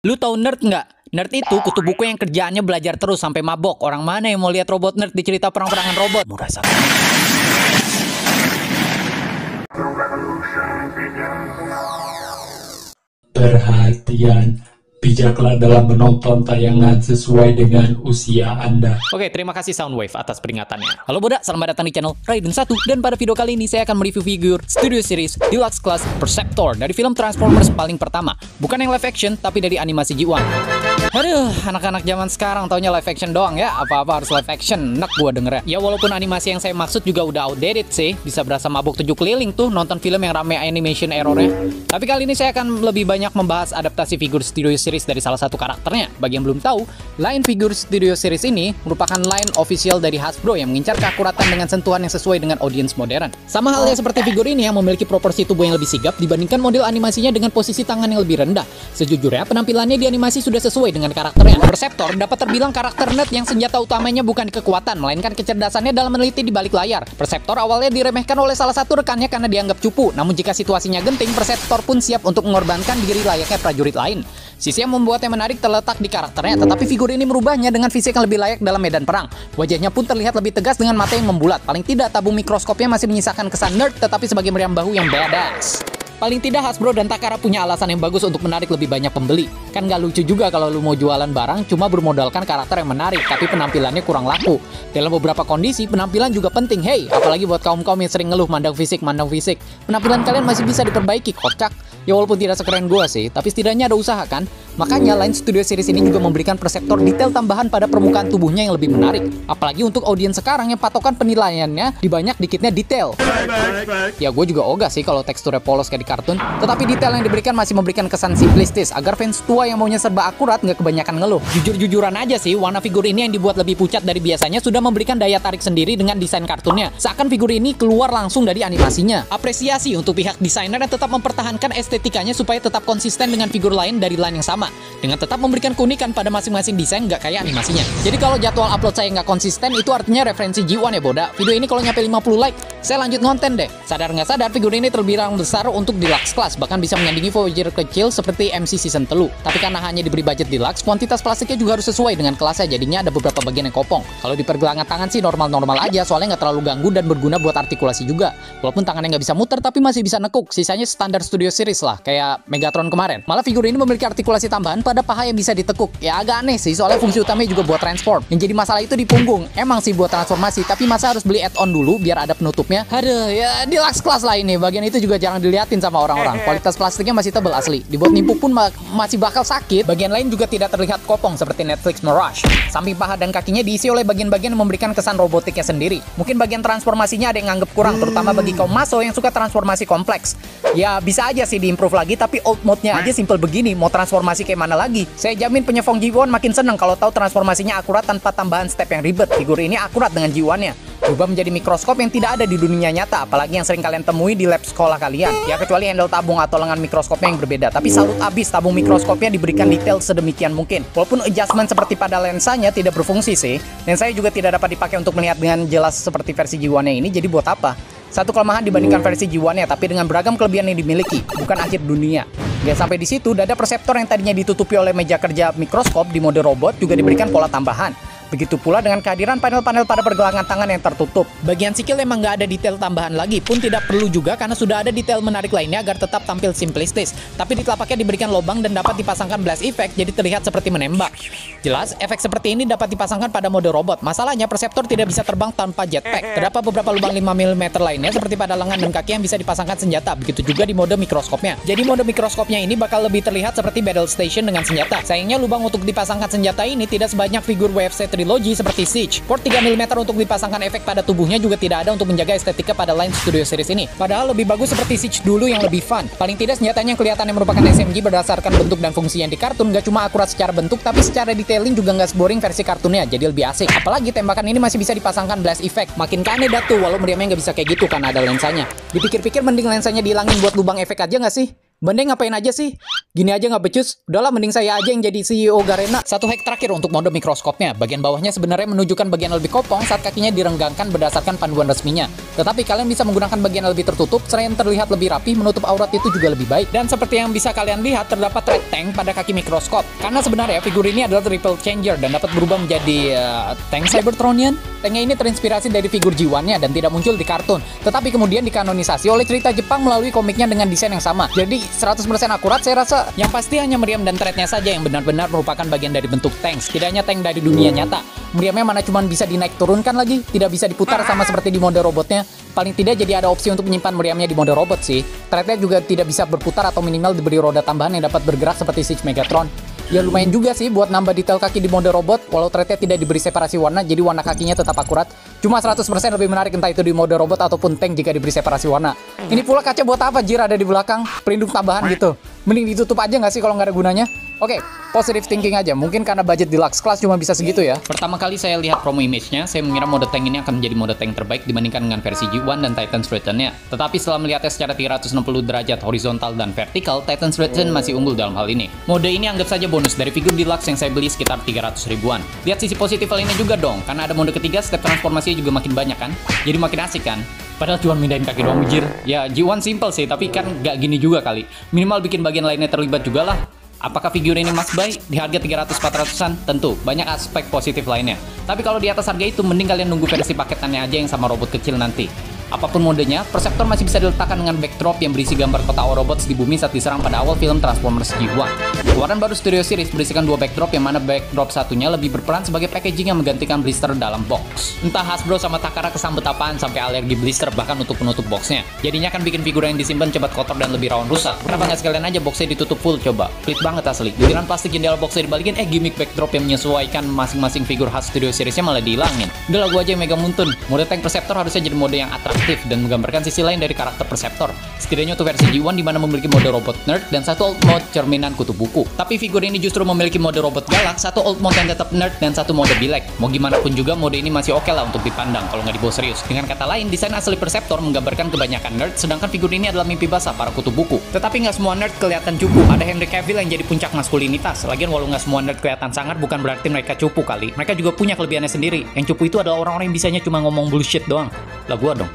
Lu tahu nerd nggak? Nerd itu kutu buku yang kerjaannya belajar terus sampai mabok. Orang mana yang mau lihat robot nerd di cerita perang-perangan robot? Murah sangat. Perhatian, bijaklah dalam menonton tayangan sesuai dengan usia Anda. Oke, terima kasih Soundwave atas peringatannya. Halo Boda, selamat datang di channel Raiden 1. Dan pada video kali ini saya akan mereview figur Studio Series Deluxe Class Perceptor dari film Transformers paling pertama. Bukan yang live action, tapi dari animasi G1. Aduh, anak-anak zaman sekarang taunya live action doang ya. Apa-apa harus live action, enak gua dengernya. Ya walaupun animasi yang saya maksud juga udah outdated sih. Bisa berasa mabuk 7 keliling tuh nonton film yang rame animation errornya. Tapi kali ini saya akan lebih banyak membahas adaptasi figur Studio Series dari salah satu karakternya. Bagi yang belum tahu, line figur Studio Series ini merupakan line official dari Hasbro yang mengincar keakuratan dengan sentuhan yang sesuai dengan audiens modern. Sama halnya seperti figur ini yang memiliki proporsi tubuh yang lebih sigap dibandingkan model animasinya dengan posisi tangan yang lebih rendah. Sejujurnya penampilannya di animasi sudah sesuai dengan karakternya. Perceptor dapat terbilang karakter nerd yang senjata utamanya bukan kekuatan, melainkan kecerdasannya dalam meneliti di balik layar. Perceptor awalnya diremehkan oleh salah satu rekannya karena dianggap cupu, namun jika situasinya genting, Perceptor pun siap untuk mengorbankan diri layaknya prajurit lain. Sisi yang membuatnya menarik terletak di karakternya, tetapi figur ini merubahnya dengan fisik yang lebih layak dalam medan perang. Wajahnya pun terlihat lebih tegas dengan mata yang membulat. Paling tidak tabung mikroskopnya masih menyisakan kesan nerd, tetapi sebagai meriam bahu yang badass. Paling tidak Hasbro dan Takara punya alasan yang bagus untuk menarik lebih banyak pembeli. Kan gak lucu juga kalau lu mau jualan barang cuma bermodalkan karakter yang menarik tapi penampilannya kurang laku. Dalam beberapa kondisi penampilan juga penting. Hey, apalagi buat kaum-kaum yang sering ngeluh mandang fisik. Penampilan kalian masih bisa diperbaiki, kocak. Ya walaupun tidak sekeren gua sih, tapi setidaknya ada usaha kan? Makanya line Studio Series ini juga memberikan Perceptor detail tambahan pada permukaan tubuhnya yang lebih menarik. Apalagi untuk audiens sekarang yang patokan penilaiannya di banyak dikitnya detail. Ya gue juga ogah sih kalau teksturnya polos kayak di kartun, tetapi detail yang diberikan masih memberikan kesan simplistis agar fans tua yang maunya serba akurat nggak kebanyakan ngeluh. Jujur-jujuran aja sih, warna figur ini yang dibuat lebih pucat dari biasanya sudah memberikan daya tarik sendiri dengan desain kartunnya. Seakan figur ini keluar langsung dari animasinya. Apresiasi untuk pihak desainer yang tetap mempertahankan estetikanya supaya tetap konsisten dengan figur lain dari line yang sama, dengan tetap memberikan keunikan pada masing-masing desain nggak kayak animasinya. Jadi kalau jadwal upload saya nggak konsisten, itu artinya referensi G1 ya Boda. Video ini kalau nyampe 50 like, saya lanjut ngonten deh. Sadar nggak sadar, figur ini terbilang besar untuk deluxe class, bahkan bisa menyandingi Voyager kecil seperti MC Season 3. Tapi karena hanya diberi budget deluxe, kuantitas plastiknya juga harus sesuai dengan kelasnya, jadinya ada beberapa bagian yang kopong. Kalau di pergelangan tangan sih normal-normal aja, soalnya nggak terlalu ganggu dan berguna buat artikulasi juga. Walaupun tangannya nggak bisa muter, tapi masih bisa nekuk. Sisanya standar Studio Series lah, kayak Megatron kemarin. Malah figur ini memiliki artikulasi tambahan pada paha yang bisa ditekuk. Ya agak aneh sih, soalnya fungsi utamanya juga buat transport. Yang jadi masalah itu di punggung. Emang sih buat transformasi, tapi masa harus beli add-on dulu biar ada penutupnya? Aduh, ya deluxe class lah ini. Bagian itu juga jarang diliatin sama orang-orang. Kualitas plastiknya masih tebal asli. Dibuat nimpuk pun masih bakal sakit. Bagian lain juga tidak terlihat kopong seperti Netflix Mirage. Samping paha dan kakinya diisi oleh bagian-bagian yang memberikan kesan robotiknya sendiri. Mungkin bagian transformasinya ada yang nganggep kurang, terutama bagi kaum maso yang suka transformasi kompleks. Ya bisa aja sih diimprove lagi, tapi old mode-nya aja simple begini. Mau transformasi kayak mana lagi? Saya jamin penyokong G1 makin seneng kalau tahu transformasinya akurat tanpa tambahan step yang ribet. Figur ini akurat dengan G1-nya. Berubah menjadi mikroskop yang tidak ada di dunia nyata, apalagi yang sering kalian temui di lab sekolah kalian. Ya kecuali handle tabung atau lengan mikroskopnya yang berbeda. Tapi salut abis, tabung mikroskopnya diberikan detail sedemikian mungkin. Walaupun adjustment seperti pada lensanya tidak berfungsi sih. Lensanya juga tidak dapat dipakai untuk melihat dengan jelas seperti versi G1-nya ini, jadi buat apa? Satu kelemahan dibandingkan versi G1-nya, tapi dengan beragam kelebihan yang dimiliki, bukan akhir dunia. Gak sampai di situ, dada Perceptor yang tadinya ditutupi oleh meja kerja mikroskop di mode robot juga diberikan pola tambahan. Begitu pula dengan kehadiran panel-panel pada pergelangan tangan yang tertutup. Bagian sikil emang nggak ada detail tambahan lagi, pun tidak perlu juga karena sudah ada detail menarik lainnya agar tetap tampil simplistis. Tapi di telapaknya diberikan lubang dan dapat dipasangkan blast effect, jadi terlihat seperti menembak. Jelas, efek seperti ini dapat dipasangkan pada mode robot. Masalahnya, Perceptor tidak bisa terbang tanpa jetpack. Terdapat beberapa lubang 5 mm lainnya seperti pada lengan dan kaki yang bisa dipasangkan senjata. Begitu juga di mode mikroskopnya. Jadi mode mikroskopnya ini bakal lebih terlihat seperti battle station dengan senjata. Sayangnya lubang untuk dipasangkan senjata ini tidak sebanyak figur WFC Trilogy seperti Siege. Port 3 mm untuk dipasangkan efek pada tubuhnya juga tidak ada untuk menjaga estetika pada line Studio Series ini. Padahal lebih bagus seperti Siege dulu yang lebih fun. Paling tidak senjatanya yang kelihatan yang merupakan SMG berdasarkan bentuk dan fungsi yang di kartun gak cuma akurat secara bentuk, tapi secara detailing juga gak seboring versi kartunnya, jadi lebih asik. Apalagi tembakan ini masih bisa dipasangkan blast effect. Makin aneh dah tuh, walau meriamnya gak bisa kayak gitu karena ada lensanya. Dipikir-pikir mending lensanya dihilangin buat lubang efek aja gak sih? Bande ngapain aja sih? Gini aja nggak becus? Udahlah mending saya aja yang jadi CEO Garena. Satu hack terakhir untuk mode mikroskopnya. Bagian bawahnya sebenarnya menunjukkan bagian lebih kopong saat kakinya direnggangkan berdasarkan panduan resminya. Tetapi kalian bisa menggunakan bagian lebih tertutup, selain terlihat lebih rapi, menutup aurat itu juga lebih baik. Dan seperti yang bisa kalian lihat, terdapat red tank pada kaki mikroskop. Karena sebenarnya figur ini adalah triple changer dan dapat berubah menjadi tank Cybertronian. Tanknya ini terinspirasi dari figur G1-nya dan tidak muncul di kartun. Tetapi kemudian dikanonisasi oleh cerita Jepang melalui komiknya dengan desain yang sama. Jadi 100% akurat saya rasa. Yang pasti hanya meriam dan threadnya saja yang benar-benar merupakan bagian dari bentuk tanks. Tidak hanya tank dari dunia nyata. Meriamnya mana cuma bisa dinaik turunkan lagi, tidak bisa diputar sama seperti di mode robotnya. Paling tidak jadi ada opsi untuk menyimpan meriamnya di mode robot sih. Threadnya juga tidak bisa berputar atau minimal diberi roda tambahan yang dapat bergerak seperti Siege Megatron. Ya lumayan juga sih buat nambah detail kaki di mode robot, walau threadnya tidak diberi separasi warna, jadi warna kakinya tetap akurat. Cuma 100% lebih menarik entah itu di mode robot ataupun tank jika diberi separasi warna. Ini pula kaca buat apa Jir ada di belakang? Pelindung tambahan gitu. Mending ditutup aja nggak sih kalau nggak ada gunanya? Oke, positive thinking aja. Mungkin karena budget deluxe class cuma bisa segitu ya. Pertama kali saya lihat promo image-nya, saya mengira mode tank ini akan menjadi mode tank terbaik dibandingkan dengan versi G1 dan Titan's Return-nya. Tetapi setelah melihatnya secara 360 derajat horizontal dan vertikal, Titan's Return masih unggul dalam hal ini. Mode ini anggap saja bonus dari figur deluxe yang saya beli sekitar 300 ribuan. Lihat sisi positif lainnya juga dong, karena ada mode ketiga, step transformasinya juga makin banyak kan? Jadi makin asik kan? Padahal cuma mindahin kaki doang Jir. Ya G1 simple sih, tapi kan gak gini juga kali. Minimal bikin bagian lainnya terlibat juga lah. Apakah figur ini must buy? Di harga 300-400an? Tentu, banyak aspek positif lainnya. Tapi kalau di atas harga itu, mending kalian nunggu versi paketannya aja yang sama robot kecil nanti. Apapun modenya, Perceptor masih bisa diletakkan dengan backdrop yang berisi gambar kota Autobots di bumi saat diserang pada awal film Transformers G1. Keluaran baru Studio Series berisikan dua backdrop yang mana backdrop satunya lebih berperan sebagai packaging yang menggantikan blister dalam box. Entah Hasbro sama Takara kesambet apaan sampai alergi blister bahkan untuk penutup boxnya. Jadinya kan bikin figur yang disimpan cepat kotor dan lebih rawan rusak. Kenapa nggak sekalian aja boxnya ditutup full coba? Pelit banget asli. Giliran plastik jendela boxnya dibalikin, gimmick backdrop yang menyesuaikan masing-masing figur khas Studio Seriesnya malah dihilangin. Udah lah gua aja yang megang muntun. Mode tank Perceptor harusnya jadi mode yang atraktif dan menggambarkan sisi lain dari karakter Perceptor. Setidaknya untuk versi G1 di mana memiliki mode robot nerd dan satu old mode cerminan kutu buku. Tapi figur ini justru memiliki mode robot galak, satu old mode yang tetap nerd dan satu mode bilek. Mau gimana pun juga mode ini masih oke lah untuk dipandang kalau nggak dibawa serius. Dengan kata lain, desain asli Perceptor menggambarkan kebanyakan nerd, sedangkan figur ini adalah mimpi basah para kutu buku. Tetapi nggak semua nerd kelihatan cupu. Ada Henry Cavill yang jadi puncak maskulinitas. Lagian walau nggak semua nerd kelihatan sangar, bukan berarti mereka cupu kali. Mereka juga punya kelebihannya sendiri. Yang cupu itu adalah orang-orang yang bisanya cuma ngomong bullshit doang. Lah gua dong.